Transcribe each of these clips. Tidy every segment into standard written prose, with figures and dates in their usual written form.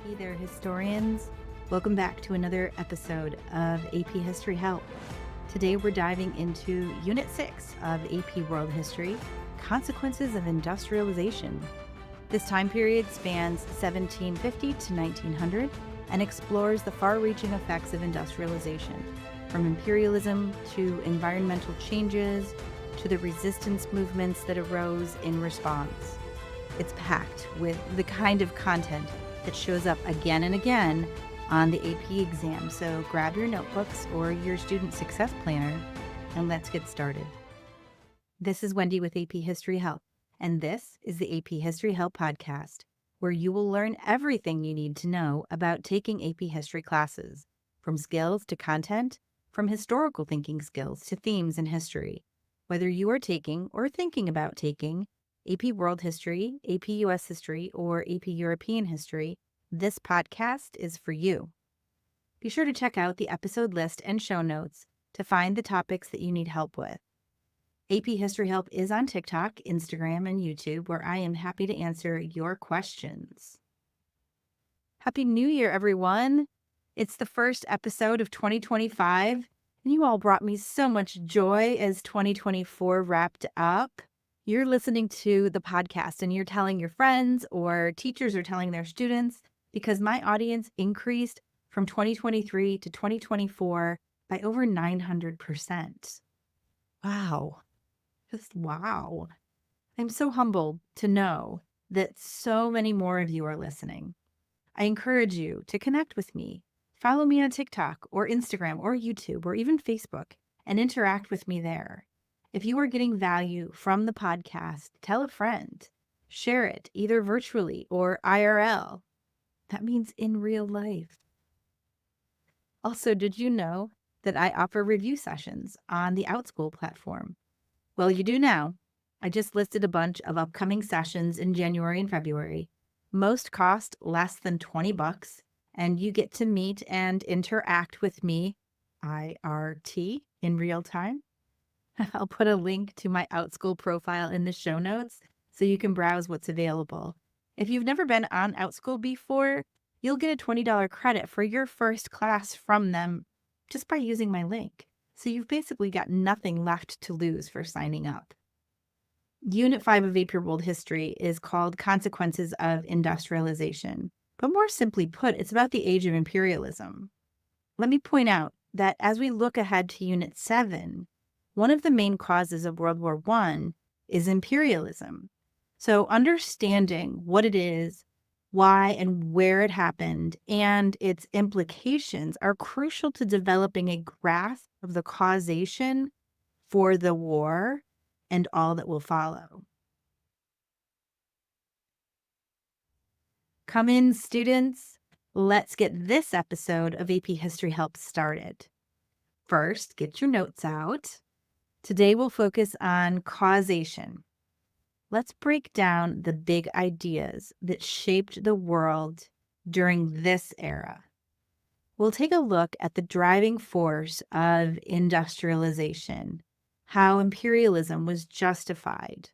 Hey there, historians. Welcome back to another episode of AP History Help. Today we're diving into Unit 6 of AP World History, Consequences of Industrialization. This time period spans 1750 to 1900 and explores the far-reaching effects of industrialization, from imperialism to environmental changes to the resistance movements that arose in response. It's packed with the kind of content that shows up again and again on the AP exam. So grab your notebooks or your student success planner and let's get started. This is Wendy with AP History Help, and this is the AP History Help podcast, where you will learn everything you need to know about taking AP history classes, from skills to content, from historical thinking skills to themes in history. Whether you are taking or thinking about taking AP World History, AP US History, or AP European History, this podcast is for you. Be sure to check out the episode list and show notes to find the topics that you need help with. AP History Help is on TikTok, Instagram, and YouTube, where I am happy to answer your questions. Happy New Year, everyone! It's the first episode of 2025, and you all brought me so much joy as 2024 wrapped up. You're listening to the podcast and you're telling your friends, or teachers are telling their students, because my audience increased from 2023 to 2024 by over 900%. Wow. Just wow. I'm so humbled to know that so many more of you are listening. I encourage you to connect with me. Follow me on TikTok or Instagram or YouTube or even Facebook and interact with me there. If you are getting value from the podcast, tell a friend. Share it either virtually or IRL. That means in real life. Also, did you know that I offer review sessions on the OutSchool platform? Well, you do now. I just listed a bunch of upcoming sessions in January and February. Most cost less than $20, and you get to meet and interact with me, IRT, in real time. I'll put a link to my OutSchool profile in the show notes so you can browse what's available. If you've never been on OutSchool before, you'll get a $20 credit for your first class from them just by using my link. So you've basically got nothing left to lose for signing up. Unit 5 of AP World History is called Consequences of Industrialization. But more simply put, it's about the age of imperialism. Let me point out that as we look ahead to Unit 7, one of the main causes of World War I is imperialism. So understanding what it is, why and where it happened, and its implications are crucial to developing a grasp of the causation for the war and all that will follow. Come in, students. Let's get this episode of AP History Help started. First, get your notes out. Today we'll focus on causation. Let's break down the big ideas that shaped the world during this era. We'll take a look at the driving force of industrialization, how imperialism was justified,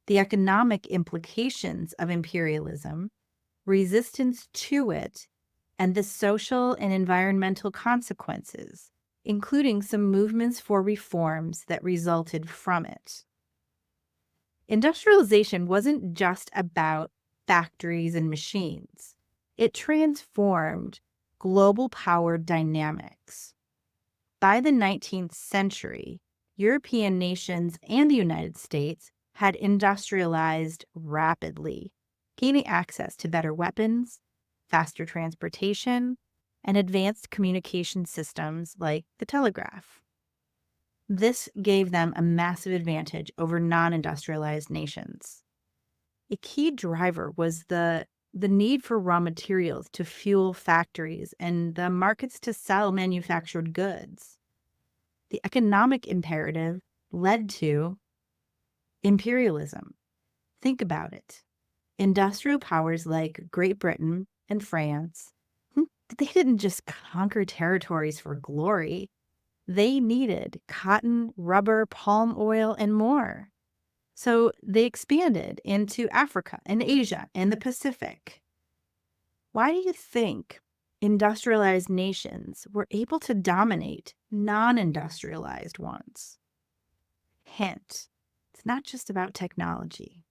the economic implications of imperialism, resistance to it, and the social and environmental consequences, including some movements for reforms that resulted from it. Industrialization wasn't just about factories and machines. It transformed global power dynamics. By the 19th century, European nations and the United States had industrialized rapidly, gaining access to better weapons, faster transportation, and advanced communication systems like the telegraph. This gave them a massive advantage over non-industrialized nations. A key driver was the need for raw materials to fuel factories and the markets to sell manufactured goods. The economic imperative led to imperialism. Think about it. Industrial powers like Great Britain and France, they didn't just conquer territories for glory. They needed cotton, rubber, palm oil, and more. So they expanded into Africa and Asia and the Pacific. Why do you think industrialized nations were able to dominate non-industrialized ones? Hint, it's not just about technology.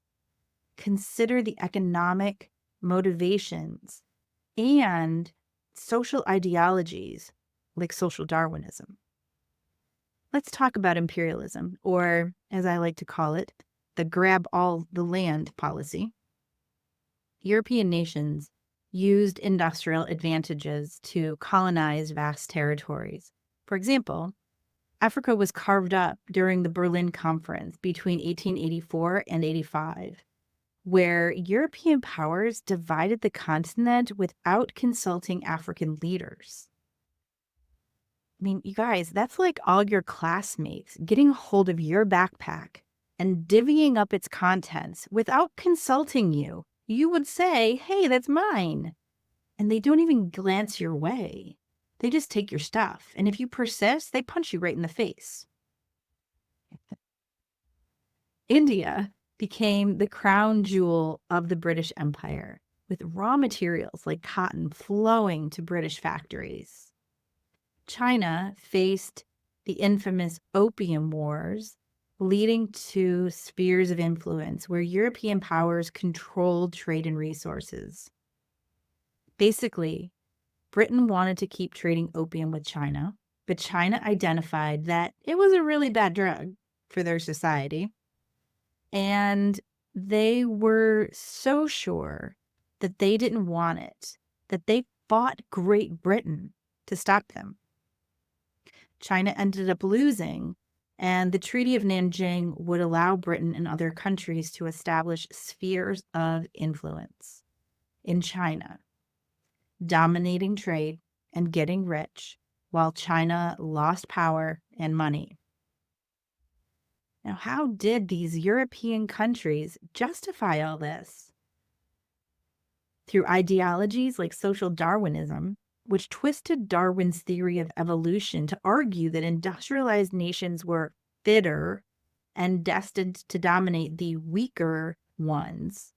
Consider the economic motivations and social ideologies like social Darwinism. Let's talk about imperialism, or as I like to call it, the grab all the land policy. European nations used industrial advantages to colonize vast territories. For example, Africa was carved up during the Berlin Conference between 1884 and 85, where European powers divided the continent without consulting African leaders. I mean, you guys, that's like all your classmates getting a hold of your backpack and divvying up its contents without consulting you. You would say, hey, that's mine. And they don't even glance your way. They just take your stuff. And if you persist, they punch you right in the face. India became the crown jewel of the British Empire, with raw materials like cotton flowing to British factories. China faced the infamous Opium Wars, leading to spheres of influence where European powers controlled trade and resources. Basically, Britain wanted to keep trading opium with China, but China identified that it was a really bad drug for their society. And they were so sure that they didn't want it, that they fought Great Britain to stop them. China ended up losing, and the Treaty of Nanjing would allow Britain and other countries to establish spheres of influence in China, dominating trade and getting rich while China lost power and money. Now, how did these European countries justify all this? Through ideologies like social Darwinism, which twisted Darwin's theory of evolution to argue that industrialized nations were fitter and destined to dominate the weaker ones.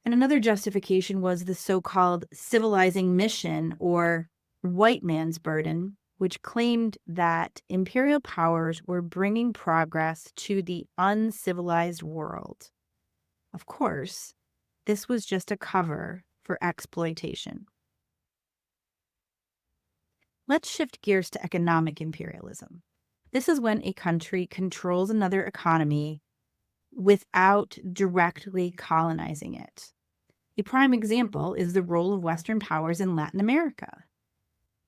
And another justification was the so-called civilizing mission, or white man's burden, which claimed that imperial powers were bringing progress to the uncivilized world. Of course, this was just a cover for exploitation. Let's shift gears to economic imperialism. This is when a country controls another economy without directly colonizing it. A prime example is the role of Western powers in Latin America.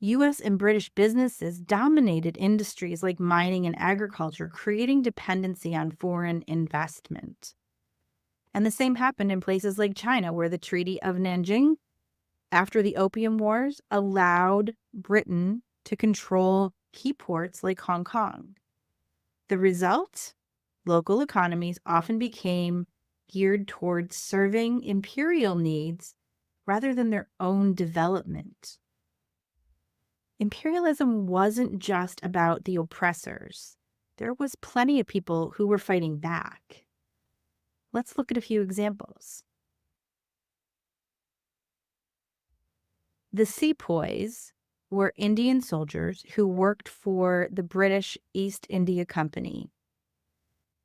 U.S. and British businesses dominated industries like mining and agriculture, creating dependency on foreign investment. And the same happened in places like China, where the Treaty of Nanjing, after the Opium Wars, allowed Britain to control key ports like Hong Kong. The result? Local economies often became geared towards serving imperial needs rather than their own development. Imperialism wasn't just about the oppressors. There was plenty of people who were fighting back. Let's look at a few examples. The sepoys were Indian soldiers who worked for the British East India Company.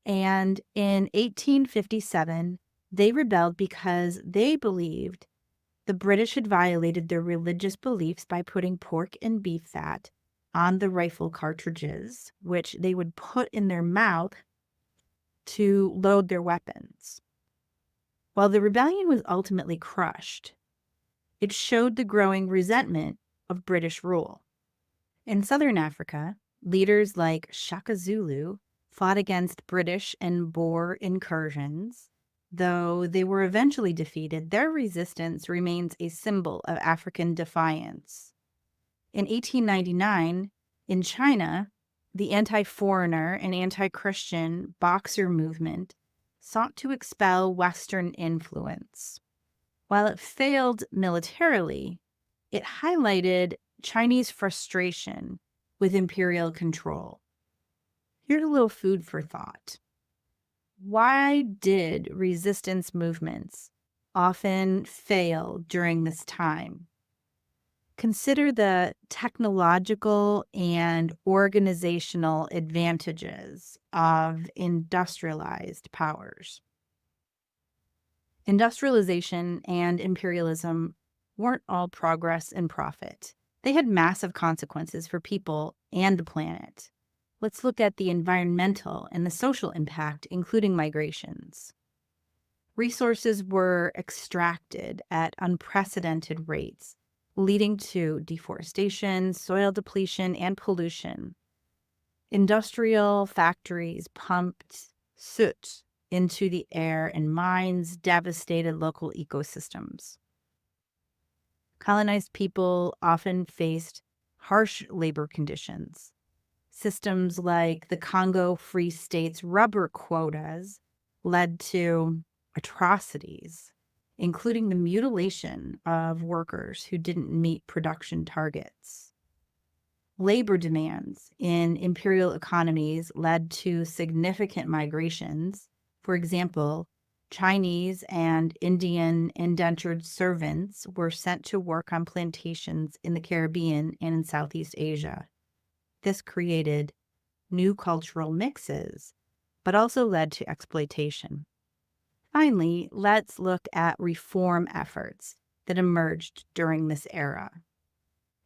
And in 1857, they rebelled because they believed the British had violated their religious beliefs by putting pork and beef fat on the rifle cartridges, which they would put in their mouth to load their weapons. While the rebellion was ultimately crushed, it showed the growing resentment of British rule. In southern Africa, leaders like Shaka Zulu fought against British and Boer incursions. Though they were eventually defeated, their resistance remains a symbol of African defiance. In 1899, in China, the anti-foreigner and anti-Christian Boxer movement sought to expel Western influence. While it failed militarily, it highlighted Chinese frustration with imperial control. Here's a little food for thought. Why did resistance movements often fail during this time. Consider the technological and organizational advantages of industrialized powers. Industrialization and imperialism weren't all progress and profit. They had massive consequences for people and the planet. Let's look at the environmental and the social impact, including migrations. Resources were extracted at unprecedented rates, leading to deforestation, soil depletion, and pollution. Industrial factories pumped soot into the air, and mines devastated local ecosystems. Colonized people often faced harsh labor conditions. Systems like the Congo Free State's rubber quotas led to atrocities, including the mutilation of workers who didn't meet production targets. Labor demands in imperial economies led to significant migrations. For example, Chinese and Indian indentured servants were sent to work on plantations in the Caribbean and in Southeast Asia. This created new cultural mixes, but also led to exploitation. Finally, let's look at reform efforts that emerged during this era.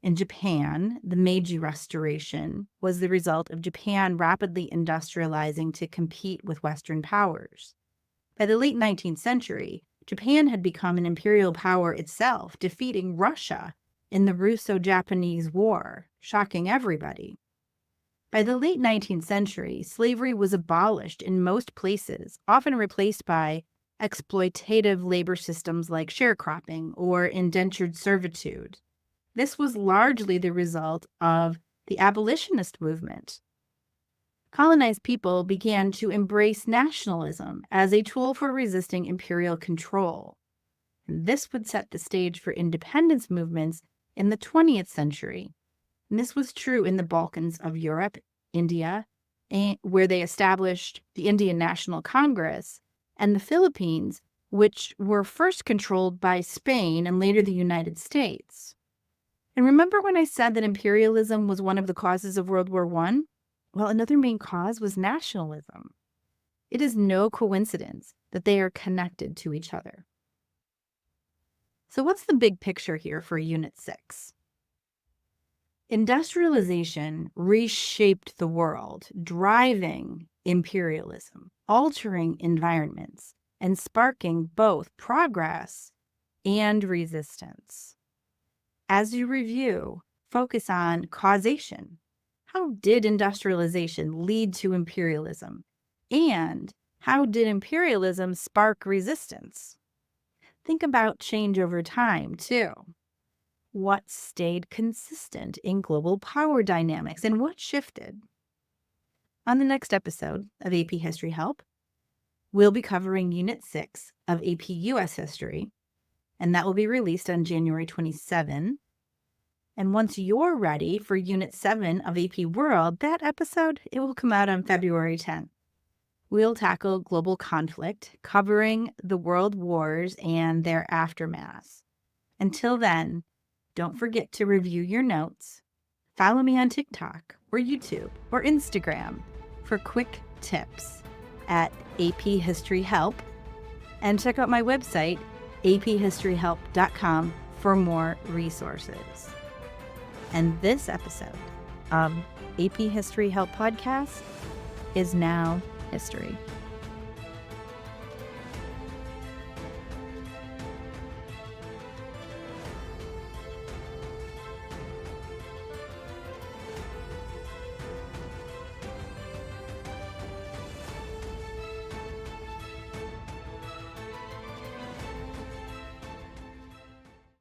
In Japan, the Meiji Restoration was the result of Japan rapidly industrializing to compete with Western powers. By the late 19th century, Japan had become an imperial power itself, defeating Russia in the Russo-Japanese War, shocking everybody. By the late 19th century, slavery was abolished in most places, often replaced by exploitative labor systems like sharecropping or indentured servitude. This was largely the result of the abolitionist movement. Colonized people began to embrace nationalism as a tool for resisting imperial control. And this would set the stage for independence movements in the 20th century. And this was true in the Balkans of Europe, India, where they established the Indian National Congress, and the Philippines, which were first controlled by Spain and later the United States. And remember when I said that imperialism was one of the causes of World War I? Well, another main cause was nationalism. It is no coincidence that they are connected to each other. So what's the big picture here for Unit 6? Industrialization reshaped the world, driving imperialism, altering environments, and sparking both progress and resistance. As you review, focus on causation. How did industrialization lead to imperialism? And how did imperialism spark resistance? Think about change over time, too. What stayed consistent in global power dynamics and what shifted? On the next episode of AP History Help, we'll be covering Unit 6 of AP US History, and that will be released on January 27. And once you're ready for Unit 7 of AP World, that episode, it will come out on February 10th. We'll tackle global conflict, covering the world wars and their aftermath. Until then, don't forget to review your notes. Follow me on TikTok or YouTube or Instagram for quick tips at AP History Help. And check out my website, aphistoryhelp.com, for more resources. And this episode of AP History Help Podcast is now history.